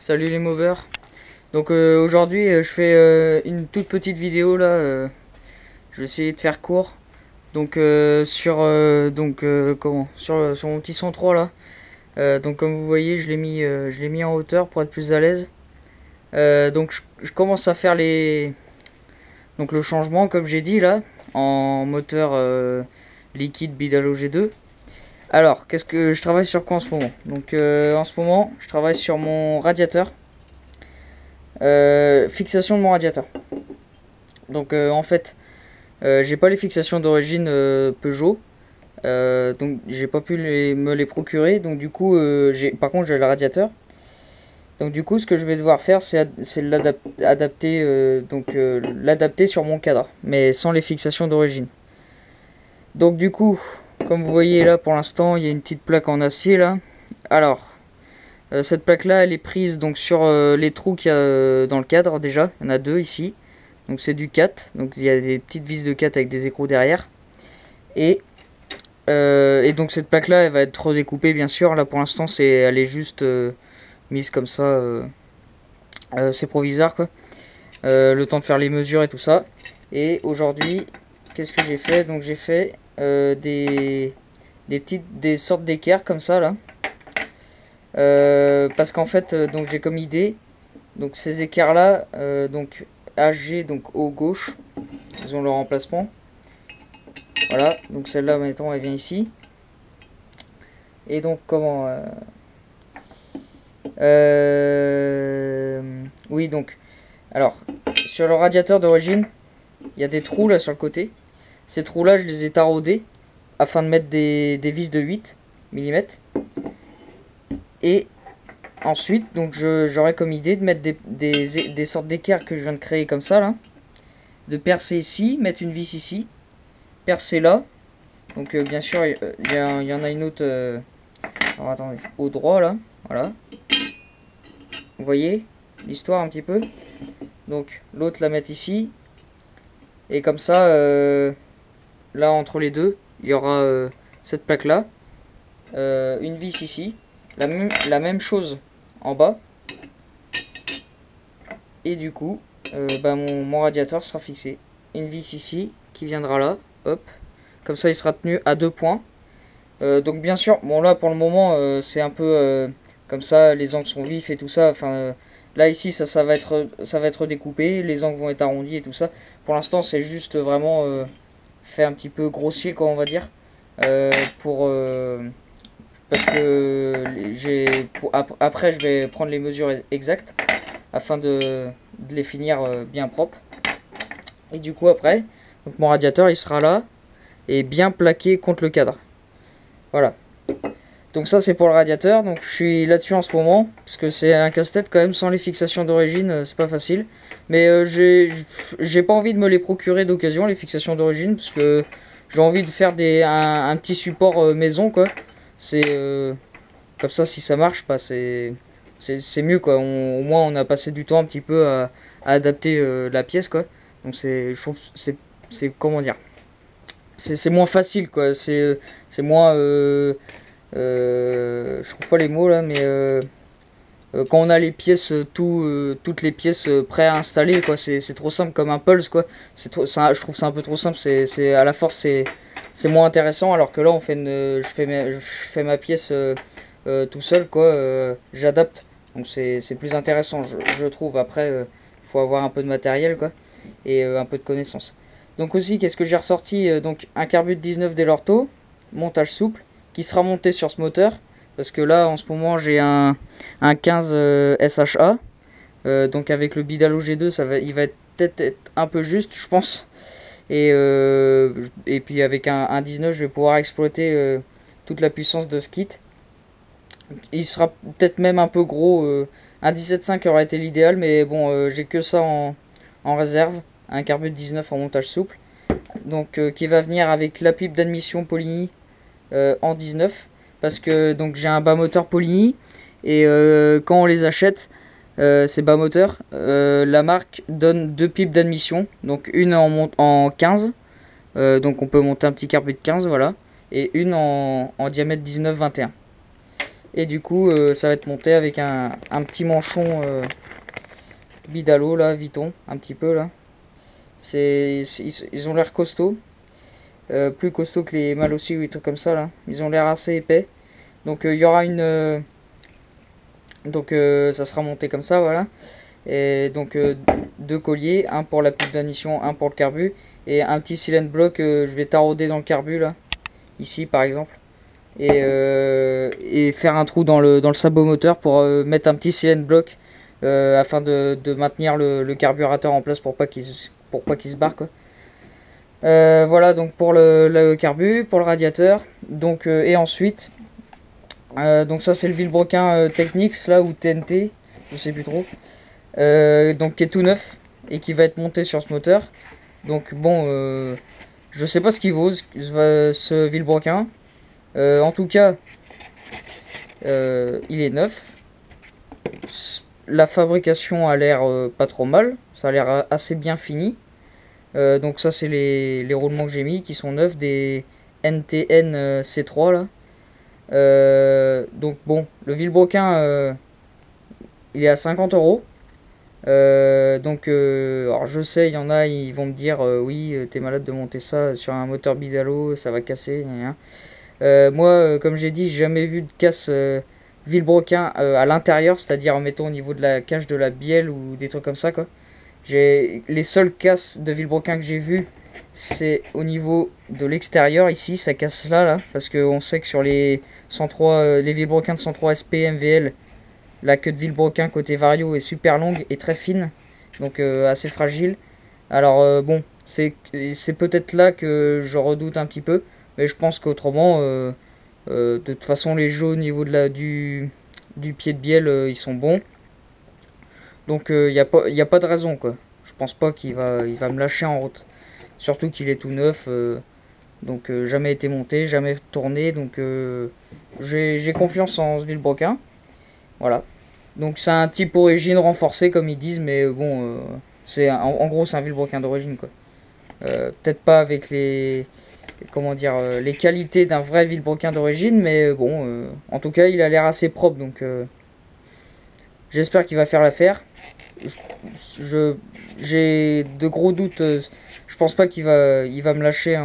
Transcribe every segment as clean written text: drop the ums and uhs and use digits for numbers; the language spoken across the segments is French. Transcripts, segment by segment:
Salut les movers. Donc aujourd'hui je fais une toute petite vidéo là. Je vais essayer de faire court. Donc sur mon petit 103 là. Donc comme vous voyez je l'ai mis en hauteur pour être plus à l'aise. Donc je commence à faire le changement comme j'ai dit là en moteur liquide Bidalo G2. Alors qu'est-ce que je travaille sur quoi en ce moment? Donc en ce moment je travaille sur mon radiateur. Fixation de mon radiateur. Donc en fait, j'ai pas les fixations d'origine Peugeot. Donc j'ai pas pu me les procurer. Donc du coup, par contre j'ai le radiateur. Donc du coup, ce que je vais devoir faire, c'est l'adapter, l'adapter sur mon cadre, mais sans les fixations d'origine. Donc du coup, comme vous voyez là, pour l'instant, il y a une petite plaque en acier là. Alors, cette plaque là elle est prise donc sur les trous qu'il y a dans le cadre. Déjà il y en a deux ici, donc c'est du 4, donc il y a des petites vis de 4 avec des écrous derrière, et donc cette plaque là elle va être redécoupée bien sûr. Là pour l'instant elle est juste mise comme ça, c'est provisoire quoi, le temps de faire les mesures et tout ça. Et aujourd'hui qu'est-ce que j'ai fait? Donc j'ai fait des sortes d'équerres comme ça là. Parce qu'en fait donc j'ai comme idée donc ces équerres là, donc AG, donc haut gauche, ils ont leur emplacement. Voilà, donc celle-là mettons elle vient ici. Et donc comment oui, donc alors sur le radiateur d'origine il y a des trous là sur le côté. Ces trous là je les ai taraudés afin de mettre des vis de 8 mm. Et ensuite, donc j'aurais comme idée de mettre des sortes d'équerres que je viens de créer comme ça là. De percer ici, mettre une vis ici, percer là. Donc bien sûr, il y en a une autre. Alors attendez, au droit là, voilà. Vous voyez l'histoire un petit peu. Donc l'autre la mettre ici. Et comme ça, là entre les deux, il y aura cette plaque là. Une vis ici. La même chose en bas. Et du coup mon radiateur sera fixé. Une vis ici qui viendra là, hop, comme ça il sera tenu à 2 points. Donc bien sûr, bon là pour le moment c'est un peu comme ça, les angles sont vifs et tout ça. Enfin là ici ça va être découpé, les angles vont être arrondis et tout ça. Pour l'instant c'est juste vraiment fait un petit peu grossier quoi on va dire, pour parce que après je vais prendre les mesures exactes afin de les finir bien propres. Et du coup après, donc mon radiateur il sera là et bien plaqué contre le cadre. Voilà. Donc ça c'est pour le radiateur. Donc je suis là-dessus en ce moment parce que c'est un casse-tête quand même. Sans les fixations d'origine c'est pas facile. Mais j'ai pas envie de me les procurer d'occasion, les fixations d'origine, parce que j'ai envie de faire un petit support maison quoi. C'est comme ça, si ça marche pas, c'est mieux quoi. Au moins on a passé du temps un petit peu à adapter la pièce quoi. Donc je trouve c'est comment dire, c'est moins facile quoi. C'est moins je trouve pas les mots là, mais quand on a les pièces toutes les pièces prêtes à installer quoi, c'est trop simple comme un Pulse quoi. Je trouve ça un peu trop simple. C'est à la force c'est moins intéressant, alors que là je fais ma pièce tout seul quoi. J'adapte, donc c'est plus intéressant je trouve. Après faut avoir un peu de matériel quoi, et un peu de connaissances. Donc aussi qu'est-ce que j'ai ressorti, donc un Carbut 19 Dell'Orto, montage souple, qui sera monté sur ce moteur, parce que là en ce moment j'ai un 15 SHA, donc avec le Bidalo G2 il va peut-être être un peu juste je pense. Et puis avec un 19 je vais pouvoir exploiter toute la puissance de ce kit. Il sera peut-être même un peu gros, un 17.5 aurait été l'idéal, mais bon j'ai que ça en réserve, un Carbut 19 en montage souple, donc qui va venir avec la pipe d'admission Poligny en 19, parce que donc j'ai un bas moteur Poligny, et quand on les achète ces bas moteurs, la marque donne deux pipes d'admission, donc une en 15, donc on peut monter un petit Carbut de 15 voilà, et une en diamètre 19-21. Et du coup, ça va être monté avec un petit manchon Bidalo, là, Vuitton, un petit peu, là. Ils ont l'air costauds. Plus costauds que les Malossi ou des trucs comme ça, là. Ils ont l'air assez épais. Donc, il y aura une... ça sera monté comme ça, voilà. Et donc, deux colliers, un pour la pile d'admission, un pour le carbu. Et un petit cylindre bloc, je vais tarauder dans le carbu, là. Ici, par exemple. Et faire un trou dans le sabot moteur pour mettre un petit cylindre bloc afin de maintenir le carburateur en place pour pas qu'il se barre, quoi. Voilà donc pour le carbu, pour le radiateur. Donc, et ensuite, donc ça c'est le Villebrequin Technics là, ou TNT, je sais plus trop. Donc qui est tout neuf et qui va être monté sur ce moteur. Donc bon, je sais pas ce qu'il vaut ce Villebrequin. En tout cas, il est neuf. La fabrication a l'air pas trop mal. Ça a l'air assez bien fini. Donc ça c'est les roulements que j'ai mis qui sont neufs, des NTN C3 là. Donc bon, le Villebrequin il est à 50 euros. Alors je sais, il y en a, ils vont me dire oui, t'es malade de monter ça sur un moteur Bidalo, ça va casser. Moi, comme j'ai dit, j'ai jamais vu de casse Villebrequin à l'intérieur, c'est-à-dire mettons au niveau de la cage de la bielle ou des trucs comme ça, quoi. Les seules casses de Villebrequin que j'ai vues, c'est au niveau de l'extérieur, ici, ça casse là, parce qu'on sait que sur les 103, les Villebrequin de 103 SP MVL, la queue de Villebrequin côté Vario est super longue et très fine, donc assez fragile. Alors bon, c'est peut-être là que je redoute un petit peu, mais je pense qu'autrement, de toute façon, les jeux au niveau du pied de bielle, ils sont bons. Donc il y a pas de raison, quoi. Je pense pas il va me lâcher en route. Surtout qu'il est tout neuf, donc jamais été monté, jamais tourné, donc j'ai confiance en ce Villebrequin. Voilà. Donc c'est un type origine renforcée comme ils disent, mais bon, en gros c'est un Villebrequin d'origine, quoi. Peut-être pas avec comment dire, les qualités d'un vrai Villebrequin d'origine, mais bon, en tout cas il a l'air assez propre, donc j'espère qu'il va faire l'affaire. J'ai de gros doutes. Je pense pas il va me lâcher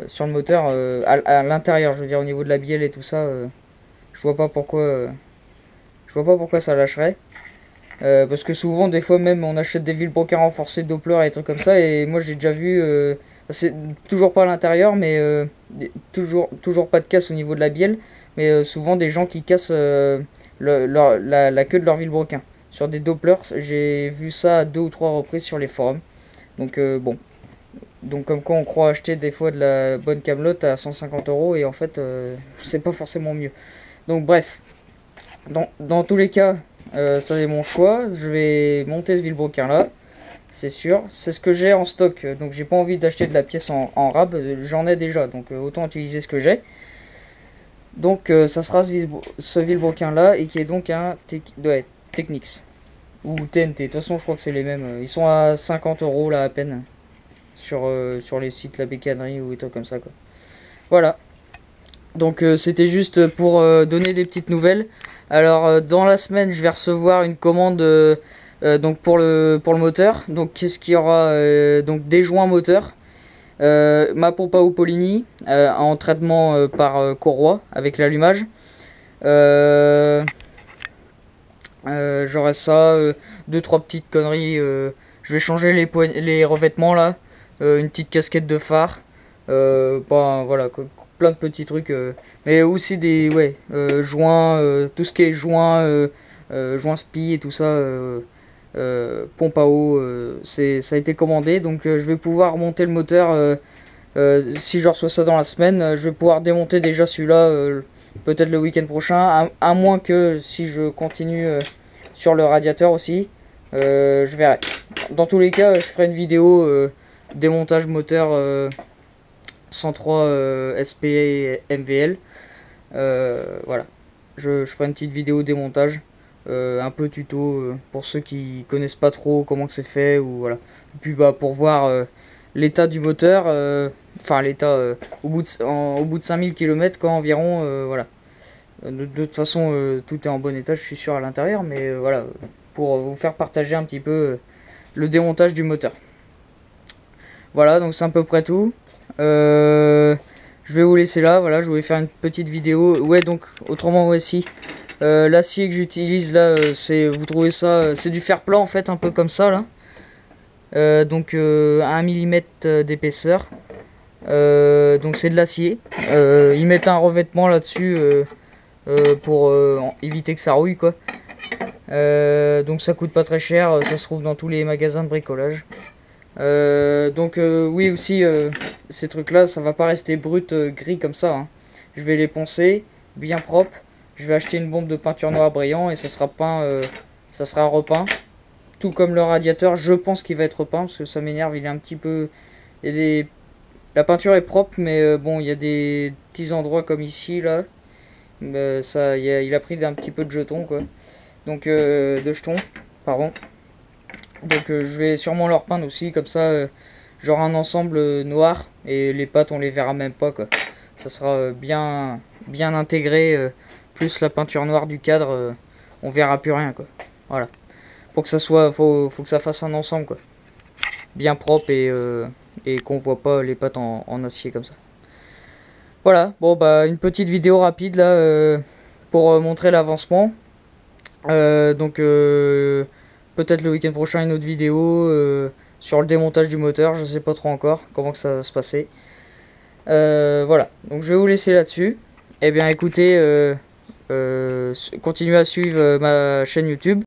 sur le moteur à l'intérieur. Je veux dire au niveau de la bielle et tout ça. Je vois pas pourquoi. Je vois pas pourquoi ça lâcherait. Parce que souvent, des fois même, on achète des Villebrequin renforcés, Doppler et des trucs comme ça. Et moi, j'ai déjà vu. C'est toujours pas à l'intérieur, mais toujours pas de casse au niveau de la bielle. Mais souvent, des gens qui cassent la queue de leur Villebrequin sur des Dopplers. J'ai vu ça à 2 ou 3 reprises sur les forums. Donc bon. Donc comme quoi on croit acheter des fois de la bonne camelote à 150 euros et en fait c'est pas forcément mieux. Donc bref. Dans tous les cas, ça c'est mon choix. Je vais monter ce Villebrequin là. C'est sûr. C'est ce que j'ai en stock. Donc j'ai pas envie d'acheter de la pièce en rab. J'en ai déjà. Donc autant utiliser ce que j'ai. Donc ça sera ce Villebrequin là et qui est donc un Technics ou TNT. De toute façon je crois que c'est les mêmes. Ils sont à 50 euros là à peine sur les sites La Bécannerie ou des trucs comme ça, quoi. Voilà. Donc c'était juste pour donner des petites nouvelles. Alors dans la semaine je vais recevoir une commande donc pour le moteur. Donc qu'est-ce qu'il y aura donc des joints moteurs. Ma pompe à eau Polini en traitement par courroie avec l'allumage. J'aurai ça, 2-3 petites conneries. Je vais changer les revêtements là, une petite casquette de phare. Voilà, plein de petits trucs. Mais aussi des joints, tout ce qui est joints, joints spi et tout ça. Pompe à eau, ça a été commandé, donc je vais pouvoir monter le moteur. Si je reçois ça dans la semaine, je vais pouvoir démonter déjà celui-là peut-être le week-end prochain, à moins que si je continue sur le radiateur aussi, je verrai. Dans tous les cas, je ferai une vidéo démontage moteur 103 SP MVL. Voilà, je ferai une petite vidéo démontage. Un peu tuto pour ceux qui connaissent pas trop comment que c'est fait ou voilà. Et puis pour voir l'état du moteur, enfin l'état au bout de 5000 km quoi environ, voilà. De toute façon, tout est en bon état, je suis sûr, à l'intérieur, mais voilà, pour vous faire partager un petit peu le démontage du moteur. Voilà, donc c'est à peu près tout. Je vais vous laisser là, voilà, je voulais faire une petite vidéo. Ouais, donc autrement, voici l'acier que j'utilise là, c'est, vous trouvez ça, c'est du fer plat en fait, un peu comme ça là. Donc 1 mm d'épaisseur. Donc c'est de l'acier. Ils mettent un revêtement là-dessus pour éviter que ça rouille quoi. Donc ça coûte pas très cher, ça se trouve dans tous les magasins de bricolage. Oui aussi ces trucs là ça va pas rester brut gris comme ça hein. Je vais les poncer bien propre. Je vais acheter une bombe de peinture noire brillant et ça sera peint, ça sera repeint. Tout comme le radiateur, je pense qu'il va être repeint parce que ça m'énerve, il est un petit peu... Il y a des... La peinture est propre mais bon il y a des petits endroits comme ici là. Ça, il a pris un petit peu de jetons quoi. Donc de jetons, pardon. Donc je vais sûrement le repeindre aussi, comme ça j'aurai un ensemble noir et les pattes on les verra même pas quoi. Ça sera bien intégré, plus la peinture noire du cadre, on verra plus rien quoi. Voilà. Pour que ça soit, faut que ça fasse un ensemble quoi. Bien propre et qu'on voit pas les pattes en acier comme ça. Voilà, bon bah une petite vidéo rapide là pour montrer l'avancement. Peut-être le week-end prochain une autre vidéo sur le démontage du moteur, je sais pas trop encore comment que ça va se passer. Voilà, donc je vais vous laisser là-dessus. Eh bien écoutez, continuez à suivre ma chaîne YouTube.